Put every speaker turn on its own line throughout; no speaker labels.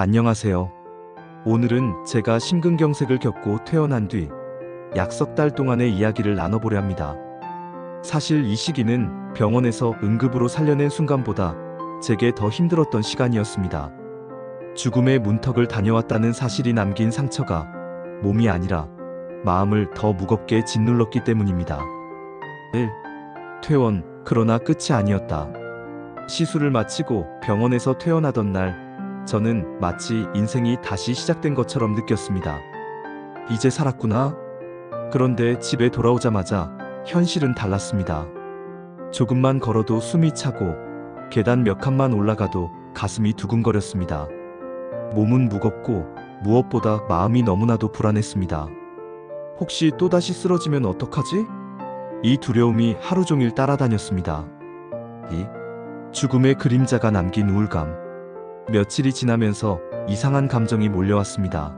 안녕하세요. 오늘은 제가 심근경색을 겪고 퇴원한 뒤 약 석 달 동안의 이야기를 나눠보려 합니다. 사실 이 시기는 병원에서 응급으로 살려낸 순간보다 제게 더 힘들었던 시간이었습니다. 죽음의 문턱을 다녀왔다는 사실이 남긴 상처가 몸이 아니라 마음을 더 무겁게 짓눌렀기 때문입니다. 1. 퇴원, 그러나 끝이 아니었다. 시술을 마치고 병원에서 퇴원하던 날, 저는 마치 인생이 다시 시작된 것처럼 느꼈습니다. 이제 살았구나. 그런데 집에 돌아오자마자 현실은 달랐습니다. 조금만 걸어도 숨이 차고 계단 몇 칸만 올라가도 가슴이 두근거렸습니다. 몸은 무겁고 무엇보다 마음이 너무나도 불안했습니다. 혹시 또다시 쓰러지면 어떡하지? 이 두려움이 하루 종일 따라다녔습니다. 이 죽음의 그림자가 남긴 우울감. 며칠이 지나면서 이상한 감정이 몰려왔습니다.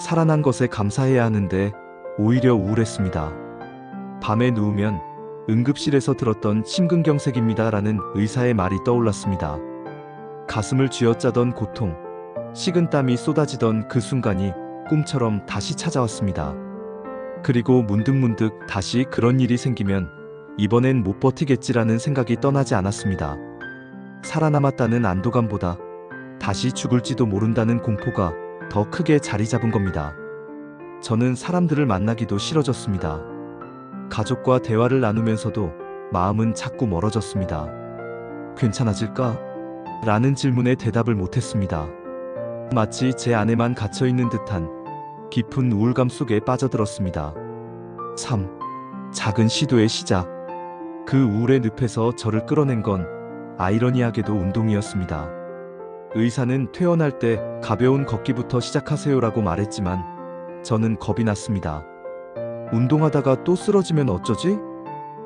살아난 것에 감사해야 하는데 오히려 우울했습니다. 밤에 누우면 응급실에서 들었던 심근경색입니다라는 의사의 말이 떠올랐습니다. 가슴을 쥐어짜던 고통, 식은땀이 쏟아지던 그 순간이 꿈처럼 다시 찾아왔습니다. 그리고 문득문득 다시 그런 일이 생기면 이번엔 못 버티겠지라는 생각이 떠나지 않았습니다. 살아남았다는 안도감보다 다시 죽을지도 모른다는 공포가 더 크게 자리 잡은 겁니다. 저는 사람들을 만나기도 싫어졌습니다. 가족과 대화를 나누면서도 마음은 자꾸 멀어졌습니다. 괜찮아질까? 라는 질문에 대답을 못했습니다. 마치 제 안에만 갇혀있는 듯한 깊은 우울감 속에 빠져들었습니다. 3. 작은 시도의 시작. 그 우울의 늪에서 저를 끌어낸 건 아이러니하게도 운동이었습니다. 의사는 퇴원할 때 가벼운 걷기부터 시작하세요라고 말했지만 저는 겁이 났습니다. 운동하다가 또 쓰러지면 어쩌지?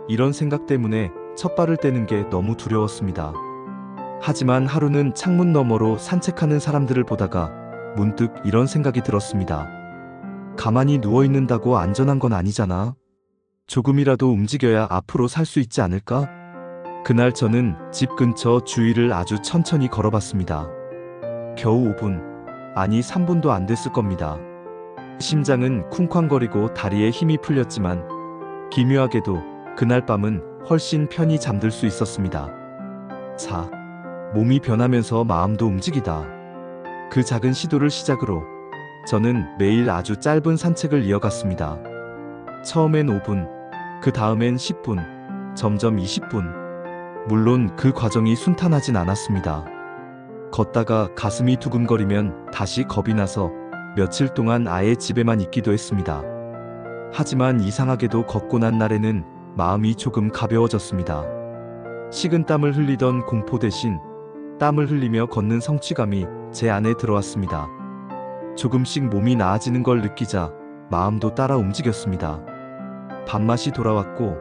이런 생각 때문에 첫 발을 떼는 게 너무 두려웠습니다. 하지만 하루는 창문 너머로 산책하는 사람들을 보다가 문득 이런 생각이 들었습니다. 가만히 누워있는다고 안전한 건 아니잖아. 조금이라도 움직여야 앞으로 살 수 있지 않을까? 그날 저는 집 근처 주위를 아주 천천히 걸어봤습니다. 겨우 5분, 아니 3분도 안 됐을 겁니다. 심장은 쿵쾅거리고 다리에 힘이 풀렸지만 기묘하게도 그날 밤은 훨씬 편히 잠들 수 있었습니다. 4. 몸이 변하면서 마음도 움직이다. 그 작은 시도를 시작으로 저는 매일 아주 짧은 산책을 이어갔습니다. 처음엔 5분, 그 다음엔 10분, 점점 20분. 물론 그 과정이 순탄하진 않았습니다. 걷다가 가슴이 두근거리면 다시 겁이 나서 며칠 동안 아예 집에만 있기도 했습니다. 하지만 이상하게도 걷고 난 날에는 마음이 조금 가벼워졌습니다. 식은땀을 흘리던 공포 대신 땀을 흘리며 걷는 성취감이 제 안에 들어왔습니다. 조금씩 몸이 나아지는 걸 느끼자 마음도 따라 움직였습니다. 밥맛이 돌아왔고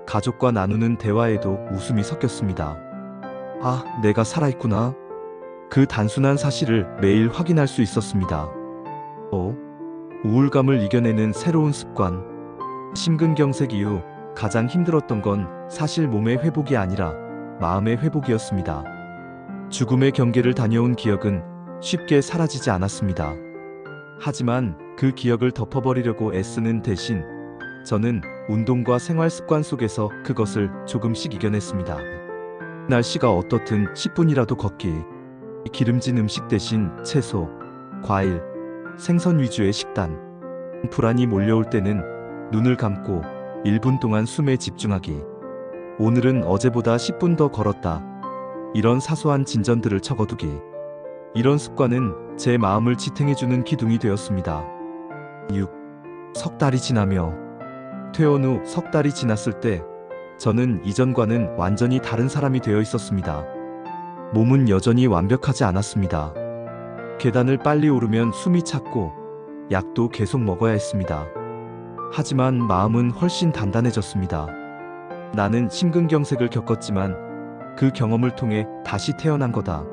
가족과 나누는 대화에도 웃음이 섞였습니다. 아, 내가 살아있구나. 그 단순한 사실을 매일 확인할 수 있었습니다. 우울감을 이겨내는 새로운 습관. 심근경색 이후 가장 힘들었던 건 사실 몸의 회복이 아니라 마음의 회복이었습니다. 죽음의 경계를 다녀온 기억은 쉽게 사라지지 않았습니다. 하지만 그 기억을 덮어버리려고 애쓰는 대신 저는 운동과 생활 습관 속에서 그것을 조금씩 이겨냈습니다. 날씨가 어떻든 10분이라도 걷기. 기름진 음식 대신 채소, 과일, 생선 위주의 식단. 불안이 몰려올 때는 눈을 감고 1분 동안 숨에 집중하기. 오늘은 어제보다 10분 더 걸었다. 이런 사소한 진전들을 적어두기. 이런 습관은 제 마음을 지탱해주는 기둥이 되었습니다. 6. 석 달이 지나며. 퇴원 후 석 달이 지났을 때 저는 이전과는 완전히 다른 사람이 되어 있었습니다. 몸은 여전히 완벽하지 않았습니다. 계단을 빨리 오르면 숨이 찼고 약도 계속 먹어야 했습니다. 하지만 마음은 훨씬 단단해졌습니다. 나는 심근경색을 겪었지만 그 경험을 통해 다시 태어난 거다.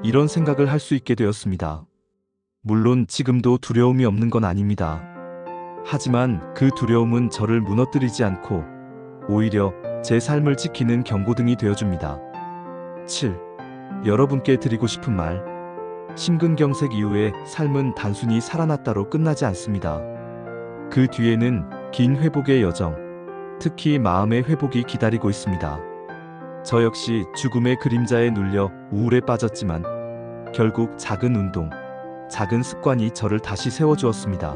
이런 생각을 할 수 있게 되었습니다. 물론 지금도 두려움이 없는 건 아닙니다. 하지만 그 두려움은 저를 무너뜨리지 않고 오히려 제 삶을 지키는 경고등이 되어줍니다. 7. 여러분께 드리고 싶은 말. 심근경색 이후에 삶은 단순히 살아났다로 끝나지 않습니다. 그 뒤에는 긴 회복의 여정, 특히 마음의 회복이 기다리고 있습니다. 저 역시 죽음의 그림자에 눌려 우울에 빠졌지만 결국 작은 운동, 작은 습관이 저를 다시 세워주었습니다.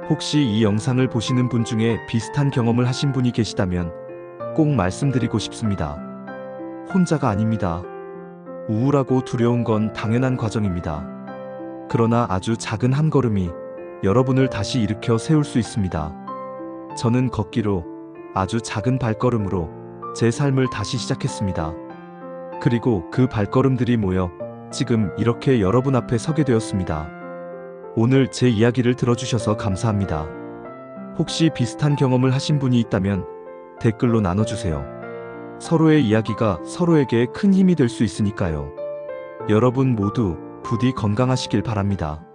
혹시 이 영상을 보시는 분 중에 비슷한 경험을 하신 분이 계시다면 꼭 말씀드리고 싶습니다. 혼자가 아닙니다. 우울하고 두려운 건 당연한 과정입니다. 그러나 아주 작은 한 걸음이 여러분을 다시 일으켜 세울 수 있습니다. 저는 걷기로, 아주 작은 발걸음으로 제 삶을 다시 시작했습니다. 그리고 그 발걸음들이 모여 지금 이렇게 여러분 앞에 서게 되었습니다. 오늘 제 이야기를 들어주셔서 감사합니다. 혹시 비슷한 경험을 하신 분이 있다면 댓글로 나눠주세요. 서로의 이야기가 서로에게 큰 힘이 될 수 있으니까요. 여러분 모두 부디 건강하시길 바랍니다.